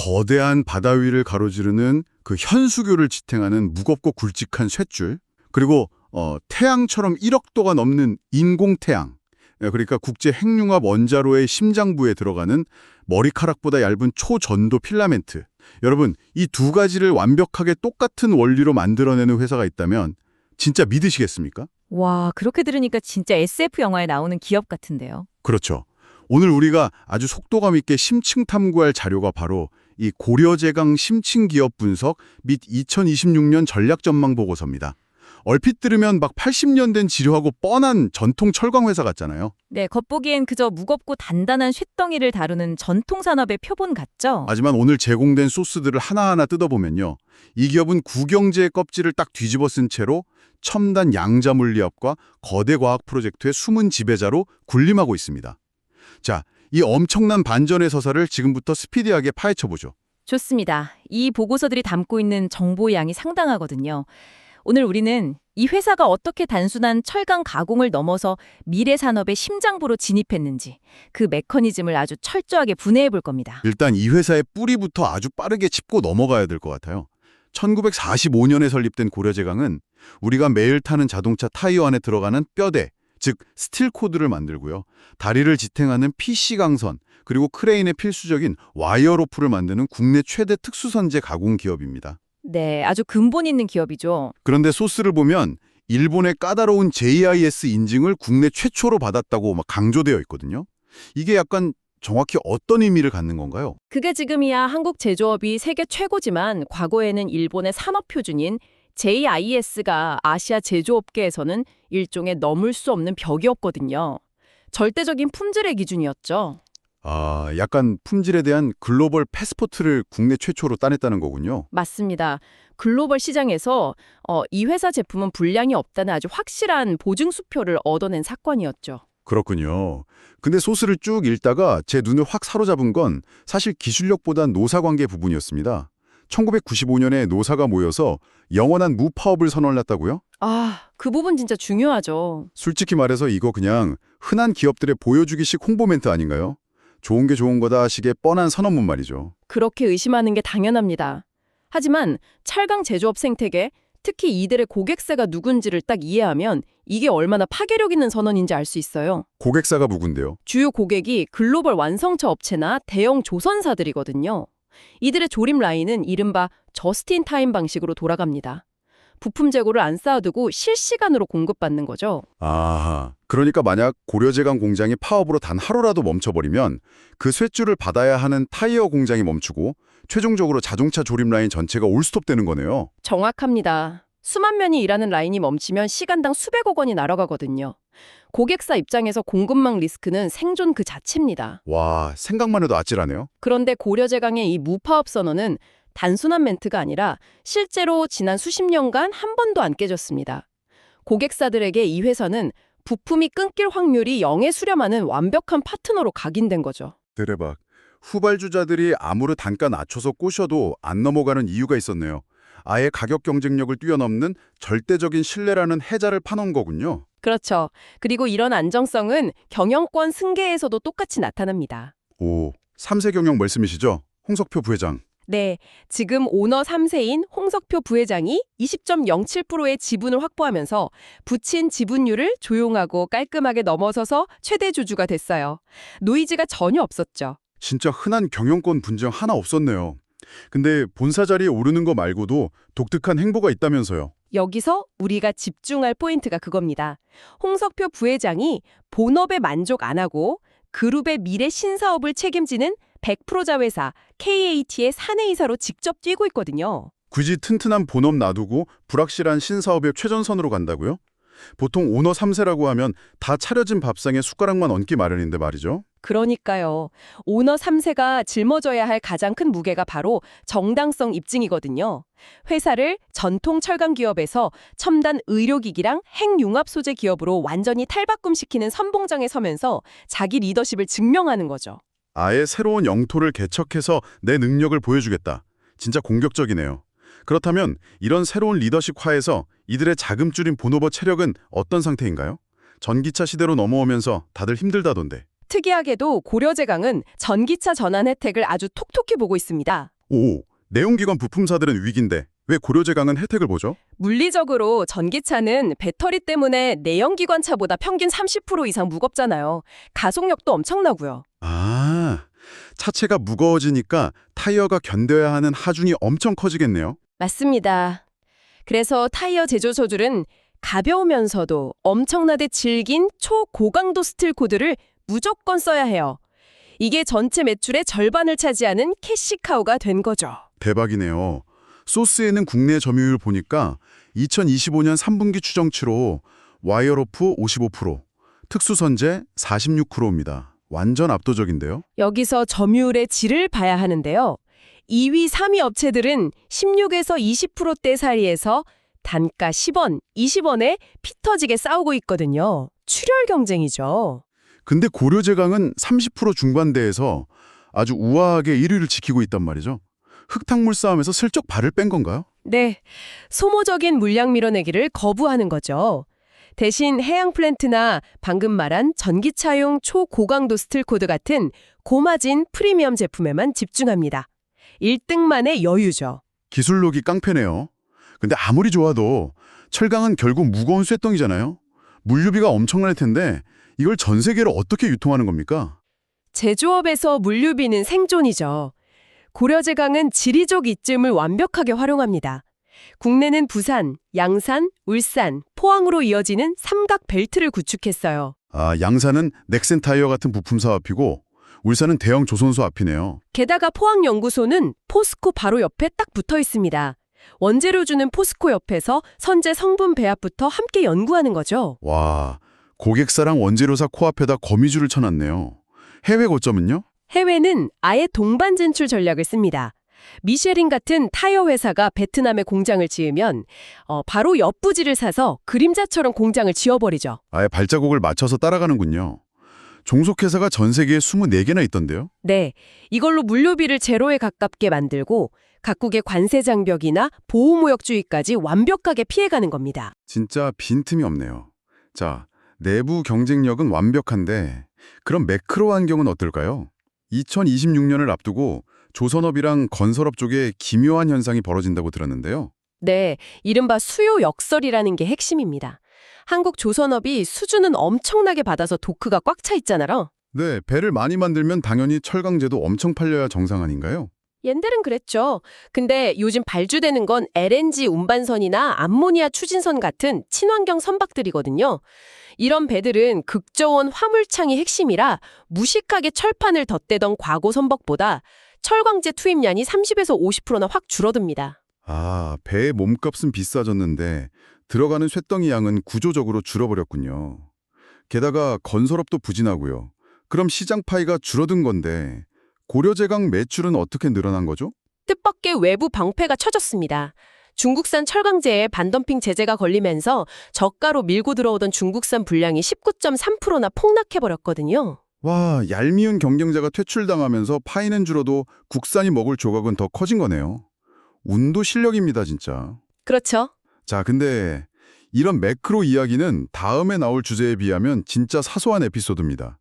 거대한 바다 위를 가로지르는 그 현수교를 지탱하는 무겁고 굵직한 쇳줄, 그리고 태양처럼 1억 도가 넘는 인공태양, 그러니까 국제 핵융합 원자로의 심장부에 들어가는 머리카락보다 얇은 초전도 필라멘트. 여러분, 이 두 가지를 완벽하게 똑같은 원리로 만들어내는 회사가 있다면 진짜 믿으시겠습니까? 와, 그렇게 들으니까 진짜 SF 영화에 나오는 기업 같은데요. 그렇죠. 오늘 우리가 아주 속도감 있게 심층 탐구할 자료가 바로 이 고려제강 심층 기업 분석 및 2026년 전략 전망 보고서입니다. 얼핏 들으면 막 80년 된 지루하고 뻔한 전통 철강 회사 같잖아요. 네, 겉보기엔 그저 무겁고 단단한 쇳덩이를 다루는 전통 산업의 표본 같죠? 하지만 오늘 제공된 소스들을 하나하나 뜯어보면요. 이 기업은 구경제의 껍질을 딱 뒤집어 쓴 채로 첨단 양자 물리학과 거대 과학 프로젝트의 숨은 지배자로 군림하고 있습니다. 자, 이 엄청난 반전의 서사를 지금부터 스피디하게 파헤쳐보죠. 좋습니다. 이 보고서들이 담고 있는 정보의 양이 상당하거든요. 오늘 우리는 이 회사가 어떻게 단순한 철강 가공을 넘어서 미래 산업의 심장부로 진입했는지 그 메커니즘을 아주 철저하게 분해해 볼 겁니다. 일단 이 회사의 뿌리부터 아주 빠르게 짚고 넘어가야 될 것 같아요. 1945년에 설립된 고려제강은 우리가 매일 타는 자동차 타이어 안에 들어가는 뼈대, 즉 스틸 코드를 만들고요. 다리를 지탱하는 PC 강선, 그리고 크레인의 필수적인 와이어 로프를 만드는 국내 최대 특수선재 가공 기업입니다. 네, 아주 근본 있는 기업이죠. 그런데 소스를 보면 일본의 까다로운 JIS 인증을 국내 최초로 받았다고 막 강조되어 있거든요. 이게 약간 정확히 어떤 의미를 갖는 건가요? 그게 지금이야 한국 제조업이 세계 최고지만 과거에는 일본의 산업 표준인 JIS가 아시아 제조업계에서는 일종의 넘을 수 없는 벽이었거든요. 절대적인 품질의 기준이었죠. 아, 약간 품질에 대한 글로벌 패스포트를 국내 최초로 따냈다는 거군요. 맞습니다. 글로벌 시장에서 이 회사 제품은 불량이 없다는 아주 확실한 보증수표를 얻어낸 사건이었죠. 그렇군요. 근데 소스를 쭉 읽다가 제 눈을 확 사로잡은 건 사실 기술력보단 노사관계 부분이었습니다. 1995년에 노사가 모여서 영원한 무파업을 선언했다고요? 아, 그 부분 진짜 중요하죠. 솔직히 말해서 이거 그냥 흔한 기업들의 보여주기식 홍보 멘트 아닌가요? 좋은 게 좋은 거다 식의 뻔한 선언문 말이죠. 그렇게 의심하는 게 당연합니다. 하지만 철강 제조업 생태계, 특히 이들의 고객사가 누군지를 딱 이해하면 이게 얼마나 파괴력 있는 선언인지 알 수 있어요. 고객사가 누군데요? 주요 고객이 글로벌 완성차 업체나 대형 조선사들이거든요. 이들의 조립 라인은 이른바 저스트인타임 방식으로 돌아갑니다. 부품 재고를 안 쌓아두고 실시간으로 공급받는 거죠. 아, 그러니까 만약 고려제강 공장이 파업으로 단 하루라도 멈춰버리면 그 쇳줄을 받아야 하는 타이어 공장이 멈추고 최종적으로 자동차 조립 라인 전체가 올스톱되는 거네요. 정확합니다. 수만 명이 일하는 라인이 멈추면 시간당 수백억 원이 날아가거든요. 고객사 입장에서 공급망 리스크는 생존 그 자체입니다. 와, 생각만 해도 아찔하네요. 그런데 고려제강의 이 무파업 선언은 단순한 멘트가 아니라 실제로 지난 수십 년간 한 번도 안 깨졌습니다. 고객사들에게 이 회사는 부품이 끊길 확률이 0에 수렴하는 완벽한 파트너로 각인된 거죠. 대박. 후발주자들이 아무리 단가 낮춰서 꼬셔도 안 넘어가는 이유가 있었네요. 아예 가격 경쟁력을 뛰어넘는 절대적인 신뢰라는 해자를 파놓은 거군요. 그렇죠. 그리고 이런 안정성은 경영권 승계에서도 똑같이 나타납니다. 오, 3세 경영 말씀이시죠? 홍석표 부회장. 네, 지금 오너 3세인 홍석표 부회장이 20.07%의 지분을 확보하면서 붙인 지분율을 조용하고 깔끔하게 넘어서서 최대 주주가 됐어요. 노이즈가 전혀 없었죠. 진짜 흔한 경영권 분쟁 하나 없었네요. 근데 본사 자리에 오르는 거 말고도 독특한 행보가 있다면서요. 여기서 우리가 집중할 포인트가 그겁니다. 홍석표 부회장이 본업에 만족 안 하고 그룹의 미래 신사업을 책임지는 100%자 회사 KAT의 사내이사로 직접 뛰고 있거든요. 굳이 튼튼한 본업 놔두고 불확실한 신사업의 최전선으로 간다고요? 보통 오너 3세라고 하면 다 차려진 밥상에 숟가락만 얹기 마련인데 말이죠. 그러니까요. 오너 3세가 짊어져야 할 가장 큰 무게가 바로 정당성 입증이거든요. 회사를 전통 철강 기업에서 첨단 의료기기랑 핵융합 소재 기업으로 완전히 탈바꿈시키는 선봉장에 서면서 자기 리더십을 증명하는 거죠. 아예 새로운 영토를 개척해서 내 능력을 보여주겠다. 진짜 공격적이네요. 그렇다면 이런 새로운 리더십 화에서 이들의 자금 줄인 본오버 체력은 어떤 상태인가요? 전기차 시대로 넘어오면서 다들 힘들다던데. 특이하게도 고려제강은 전기차 전환 혜택을 아주 톡톡히 보고 있습니다. 오, 내용기관 부품사들은 위기인데 왜 고려제강은 혜택을 보죠? 물리적으로 전기차는 배터리 때문에 내연기관차보다 평균 30% 이상 무겁잖아요. 가속력도 엄청나고요. 아, 차체가 무거워지니까 타이어가 견뎌야 하는 하중이 엄청 커지겠네요. 맞습니다. 그래서 타이어 제조소들은 가벼우면서도 엄청나게 질긴 초고강도 스틸 코드를 무조건 써야 해요. 이게 전체 매출의 절반을 차지하는 캐시카우가 된 거죠. 대박이네요. 소스에는 국내 점유율 보니까 2025년 3분기 추정치로 와이어로프 55%, 특수선재 46%입니다. 완전 압도적인데요. 여기서 점유율의 질을 봐야 하는데요. 2위, 3위 업체들은 16에서 20%대 사이에서 단가 10원, 20원에 피 터지게 싸우고 있거든요. 출혈 경쟁이죠. 근데 고려제강은 30% 중반대에서 아주 우아하게 1위를 지키고 있단 말이죠. 흙탕물 싸움에서 슬쩍 발을 뺀 건가요? 네, 소모적인 물량 밀어내기를 거부하는 거죠. 대신 해양 플랜트나 방금 말한 전기차용 초고강도 스틸코드 같은 고마진 프리미엄 제품에만 집중합니다. 1등만의 여유죠. 기술력이 깡패네요. 근데 아무리 좋아도 철강은 결국 무거운 쇳덩이잖아요. 물류비가 엄청날 텐데 이걸 전 세계로 어떻게 유통하는 겁니까? 제조업에서 물류비는 생존이죠. 고려제강은 지리적 이점을 완벽하게 활용합니다. 국내는 부산, 양산, 울산, 포항으로 이어지는 삼각 벨트를 구축했어요. 아, 양산은 넥센 타이어 같은 부품사 앞이고 울산은 대형 조선소 앞이네요. 게다가 포항연구소는 포스코 바로 옆에 딱 붙어 있습니다. 원재료 주는 포스코 옆에서 선제 성분 배합부터 함께 연구하는 거죠. 와, 고객사랑 원재료사 코앞에다 거미줄을 쳐놨네요. 해외 고점은요? 해외는 아예 동반 진출 전략을 씁니다. 미쉐린 같은 타이어 회사가 베트남에 공장을 지으면 바로 옆 부지를 사서 그림자처럼 공장을 지어버리죠. 아예 발자국을 맞춰서 따라가는군요. 종속회사가 전 세계에 24개나 있던데요? 네, 이걸로 물류비를 제로에 가깝게 만들고 각국의 관세 장벽이나 보호무역주의까지 완벽하게 피해가는 겁니다. 진짜 빈틈이 없네요. 자, 내부 경쟁력은 완벽한데 그럼 매크로 환경은 어떨까요? 2026년을 앞두고 조선업이랑 건설업 쪽에 기묘한 현상이 벌어진다고 들었는데요. 네, 이른바 수요 역설이라는 게 핵심입니다. 한국 조선업이 수주는 엄청나게 받아서 도크가 꽉 차 있잖아요. 네, 배를 많이 만들면 당연히 철강제도 엄청 팔려야 정상 아닌가요? 옛날엔 그랬죠. 근데 요즘 발주되는 건 LNG 운반선이나 암모니아 추진선 같은 친환경 선박들이거든요. 이런 배들은 극저온 화물창이 핵심이라 무식하게 철판을 덧대던 과거 선박보다 철광제 투입량이 30에서 50%나 확 줄어듭니다. 아, 배의 몸값은 비싸졌는데 들어가는 쇳덩이 양은 구조적으로 줄어버렸군요. 게다가 건설업도 부진하고요. 그럼 시장 파이가 줄어든 건데 고려제강 매출은 어떻게 늘어난 거죠? 뜻밖의 외부 방패가 쳐졌습니다. 중국산 철강제에 반덤핑 제재가 걸리면서 저가로 밀고 들어오던 중국산 분량이 19.3%나 폭락해버렸거든요. 와, 얄미운 경쟁자가 퇴출당하면서 파이는 줄어도 국산이 먹을 조각은 더 커진 거네요. 운도 실력입니다, 진짜. 그렇죠. 자, 근데 이런 매크로 이야기는 다음에 나올 주제에 비하면 진짜 사소한 에피소드입니다.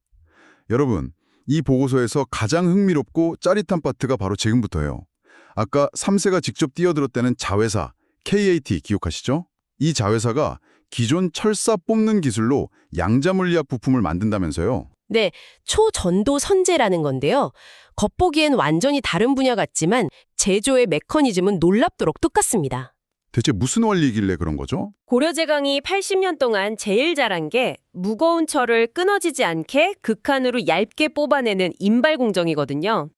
여러분, 이 보고서에서 가장 흥미롭고 짜릿한 파트가 바로 지금부터예요. 아까 3세가 직접 뛰어들었다는 자회사, KAT 기억하시죠? 이 자회사가 기존 철사 뽑는 기술로 양자물리학 부품을 만든다면서요. 네, 초전도 선제라는 건데요. 겉보기엔 완전히 다른 분야 같지만 제조의 메커니즘은 놀랍도록 똑같습니다. 대체 무슨 원리이길래 그런 거죠? 고려제강이 80년 동안 제일 잘한 게 무거운 철을 끊어지지 않게 극한으로 얇게 뽑아내는 인발 공정이거든요.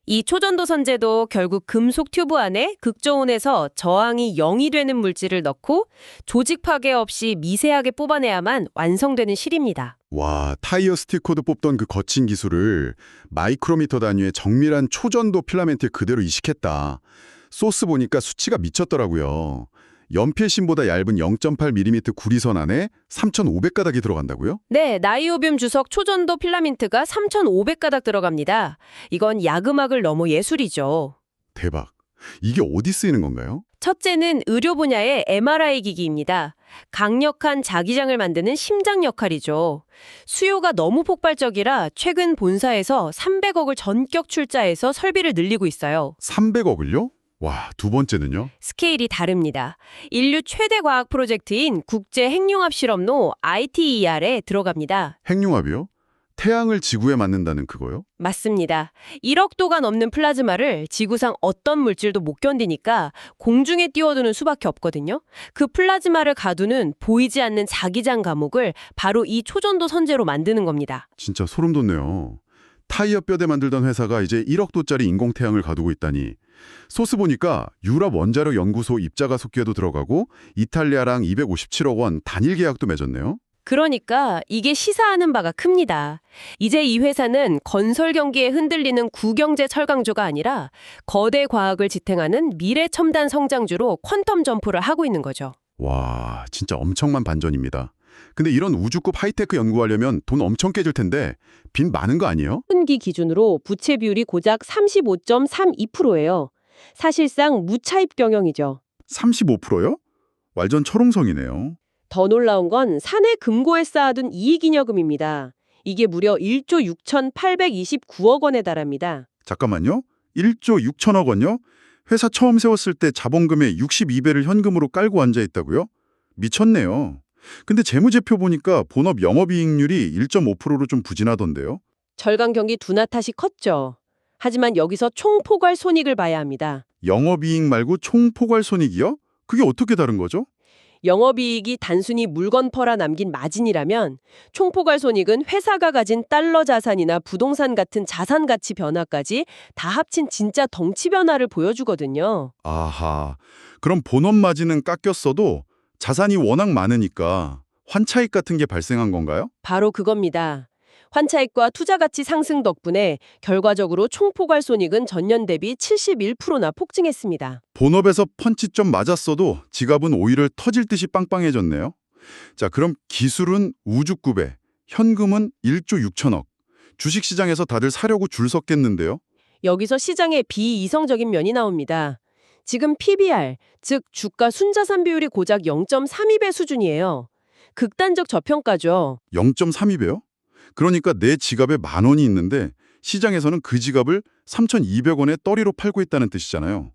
이 초전도 선제도 결국 금속 튜브 안에 극저온에서 저항이 0이 되는 물질을 넣고 조직 파괴 없이 미세하게 뽑아내야만 완성되는 실입니다. 와, 타이어 스티커도 뽑던 그 거친 기술을 마이크로미터 단위의 정밀한 초전도 필라멘트에 그대로 이식했다. 소스 보니까 수치가 미쳤더라고요. 연필심보다 얇은 0.8mm 구리선 안에 3,500가닥이 들어간다고요? 네, 나이오뷴 주석 초전도 필라멘트가 3,500가닥 들어갑니다. 이건 야금학을 넘어 예술이죠. 대박. 이게 어디 쓰이는 건가요? 첫째는 의료 분야의 MRI 기기입니다. 강력한 자기장을 만드는 심장 역할이죠. 수요가 너무 폭발적이라 최근 본사에서 300억을 전격 출자해서 설비를 늘리고 있어요. 300억을요? 와, 두 번째는요? 스케일이 다릅니다. 인류 최대 과학 프로젝트인 국제 핵융합 실험로 ITER에 들어갑니다. 핵융합이요? 태양을 지구에 맞는다는 그거요? 맞습니다. 1억 도가 넘는 플라즈마를 지구상 어떤 물질도 못 견디니까 공중에 띄워두는 수밖에 없거든요. 그 플라즈마를 가두는 보이지 않는 자기장 감옥을 바로 이 초전도 선재로 만드는 겁니다. 진짜 소름 돋네요. 타이어 뼈대 만들던 회사가 이제 1억 도짜리 인공태양을 가두고 있다니. 소스 보니까 유럽 원자력 연구소 입자가 속기에도 들어가고 이탈리아랑 257억 원 단일 계약도 맺었네요. 그러니까 이게 시사하는 바가 큽니다. 이제 이 회사는 건설 경기에 흔들리는 구경제 철강조가 아니라 거대 과학을 지탱하는 미래 첨단 성장주로 퀀텀 점프를 하고 있는 거죠. 와, 진짜 엄청난 반전입니다. 근데 이런 우주급 하이테크 연구하려면 돈 엄청 깨질 텐데 빚 많은 거 아니에요? 분기 기준으로 부채 비율이 고작 35.32%예요. 사실상 무차입 경영이죠. 35%요? 완전 철옹성이네요. 더 놀라운 건 사내 금고에 쌓아둔 이익잉여금입니다. 이게 무려 1조 6,829억 원에 달합니다. 잠깐만요. 1조 6천억 원요? 회사 처음 세웠을 때 자본금의 62배를 현금으로 깔고 앉아 있다고요? 미쳤네요. 근데 재무제표 보니까 본업 영업이익률이 1.5%로 좀 부진하던데요. 절강 경기 둔화 탓이 컸죠. 하지만 여기서 총포괄 손익을 봐야 합니다. 영업이익 말고 총포괄 손익이요? 그게 어떻게 다른 거죠? 영업이익이 단순히 물건 팔아 남긴 마진이라면 총포괄 손익은 회사가 가진 달러 자산이나 부동산 같은 자산 가치 변화까지 다 합친 진짜 덩치 변화를 보여주거든요. 아하, 그럼 본업 마진은 깎였어도 자산이 워낙 많으니까 환차익 같은 게 발생한 건가요? 바로 그겁니다. 환차익과 투자 가치 상승 덕분에 결과적으로 총포괄 손익은 전년 대비 71%나 폭증했습니다. 본업에서 펀치 좀 맞았어도 지갑은 오히려 터질 듯이 빵빵해졌네요. 자, 그럼 기술은 우주급에, 현금은 1조 6천억. 주식시장에서 다들 사려고 줄 섰겠는데요? 여기서 시장의 비이성적인 면이 나옵니다. 지금 PBR, 즉 주가 순자산 비율이 고작 0.32배 수준이에요. 극단적 저평가죠. 0.32배요? 그러니까 내 지갑에 10,000원이 있는데 시장에서는 그 지갑을 3,200원에 떨이로 팔고 있다는 뜻이잖아요.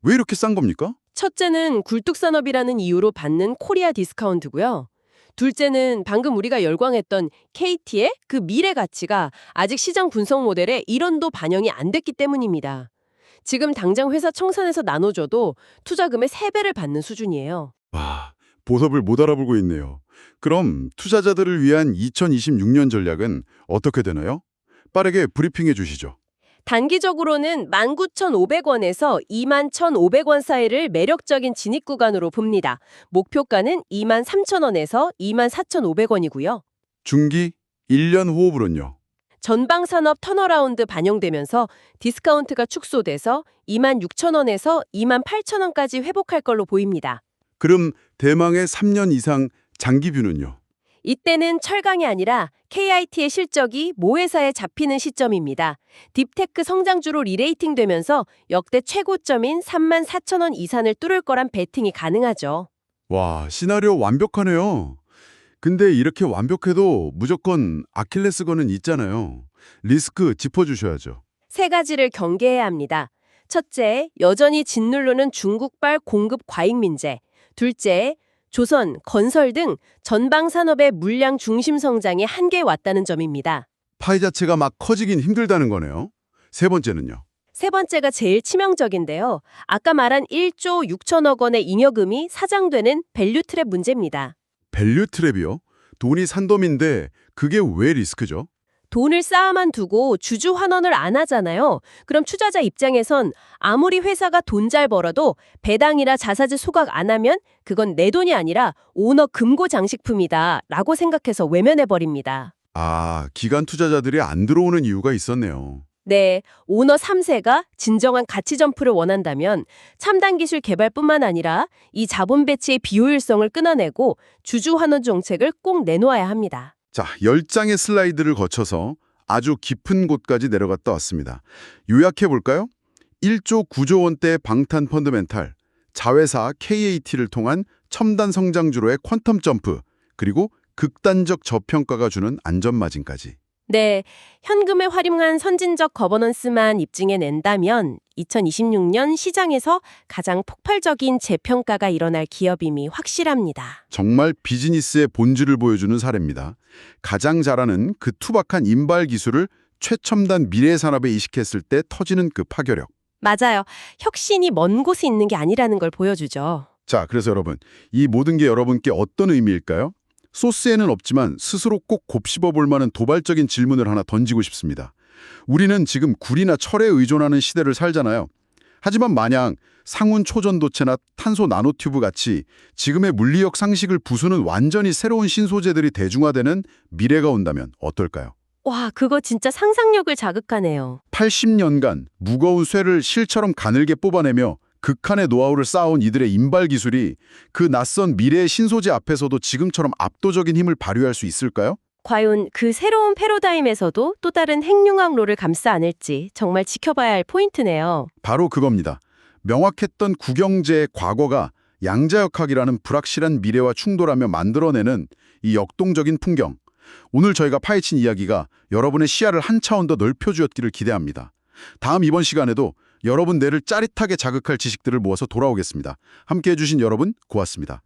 왜 이렇게 싼 겁니까? 첫째는 굴뚝산업이라는 이유로 받는 코리아 디스카운트고요. 둘째는 방금 우리가 열광했던 KT의 그 미래 가치가 아직 시장 분석 모델에 1원도 반영이 안 됐기 때문입니다. 지금 당장 회사 청산해서 나눠줘도 투자금의 3배를 받는 수준이에요. 와, 보섭을 못 알아보고 있네요. 그럼 투자자들을 위한 2026년 전략은 어떻게 되나요? 빠르게 브리핑해 주시죠. 단기적으로는 19,500원에서 21,500원 사이를 매력적인 진입 구간으로 봅니다. 목표가는 23,000원에서 24,500원이고요. 중기 1년 호흡으로는요. 전방산업 턴어라운드 반영되면서 디스카운트가 축소돼서 26,000원에서 28,000원까지 회복할 걸로 보입니다. 그럼 대망의 3년 이상 장기뷰는요? 이때는 철강이 아니라 KIT의 실적이 모회사에 잡히는 시점입니다. 딥테크 성장주로 리레이팅 되면서 역대 최고점인 34,000원 이상을 뚫을 거란 베팅이 가능하죠. 와, 시나리오 완벽하네요. 근데 이렇게 완벽해도 무조건 아킬레스건은 있잖아요. 리스크 짚어주셔야죠. 3가지를 경계해야 합니다. 첫째, 여전히 짓누르는 중국발 공급 과잉 민재. 둘째, 조선, 건설 등 전방 산업의 물량 중심 성장이 한계에 왔다는 점입니다. 파이 자체가 막 커지긴 힘들다는 거네요. 세 번째는요. 세 번째가 제일 치명적인데요. 아까 말한 1조 6천억 원의 잉여금이 사장되는 밸류 트랩 문제입니다. 밸류 트랩이요? 돈이 산더미인데 그게 왜 리스크죠? 돈을 쌓아만 두고 주주 환원을 안 하잖아요. 그럼 투자자 입장에선 아무리 회사가 돈 잘 벌어도 배당이나 자사주 소각 안 하면 그건 내 돈이 아니라 오너 금고 장식품이다 라고 생각해서 외면해버립니다. 아, 기관 투자자들이 안 들어오는 이유가 있었네요. 네, 오너 3세가 진정한 가치 점프를 원한다면 첨단 기술 개발뿐만 아니라 이 자본 배치의 비효율성을 끊어내고 주주 환원 정책을 꼭 내놓아야 합니다. 자, 10장의 슬라이드를 거쳐서 아주 깊은 곳까지 내려갔다 왔습니다. 요약해볼까요? 1조 9조 원대 방탄 펀드멘탈, 자회사 KAT를 통한 첨단 성장주로의 퀀텀 점프, 그리고 극단적 저평가가 주는 안전마진까지. 네, 현금의 활용한 선진적 거버넌스만 입증해낸다면 2026년 시장에서 가장 폭발적인 재평가가 일어날 기업임이 확실합니다. 정말 비즈니스의 본질을 보여주는 사례입니다. 가장 잘하는 그 투박한 인발 기술을 최첨단 미래 산업에 이식했을 때 터지는 그 파괴력. 맞아요. 혁신이 먼 곳에 있는 게 아니라는 걸 보여주죠. 자, 그래서 여러분, 이 모든 게 여러분께 어떤 의미일까요? 소스에는 없지만 스스로 꼭 곱씹어 볼 만한 도발적인 질문을 하나 던지고 싶습니다. 우리는 지금 굴이나 철에 의존하는 시대를 살잖아요. 하지만 만약 상운 초전도체나 탄소 나노튜브 같이 지금의 물리학 상식을 부수는 완전히 새로운 신소재들이 대중화되는 미래가 온다면 어떨까요? 와, 그거 진짜 상상력을 자극하네요. 80년간 무거운 쇠를 실처럼 가늘게 뽑아내며 극한의 노하우를 쌓아온 이들의 인발 기술이 그 낯선 미래의 신소재 앞에서도 지금처럼 압도적인 힘을 발휘할 수 있을까요? 과연 그 새로운 패러다임에서도 또 다른 핵융합로를 감싸 안을지 정말 지켜봐야 할 포인트네요. 바로 그겁니다. 명확했던 국영제의 과거가 양자역학이라는 불확실한 미래와 충돌하며 만들어내는 이 역동적인 풍경. 오늘 저희가 파헤친 이야기가 여러분의 시야를 한 차원 더 넓혀주었기를 기대합니다. 다음 이번 시간에도 여러분 뇌를 짜릿하게 자극할 지식들을 모아서 돌아오겠습니다. 함께해 주신 여러분 고맙습니다.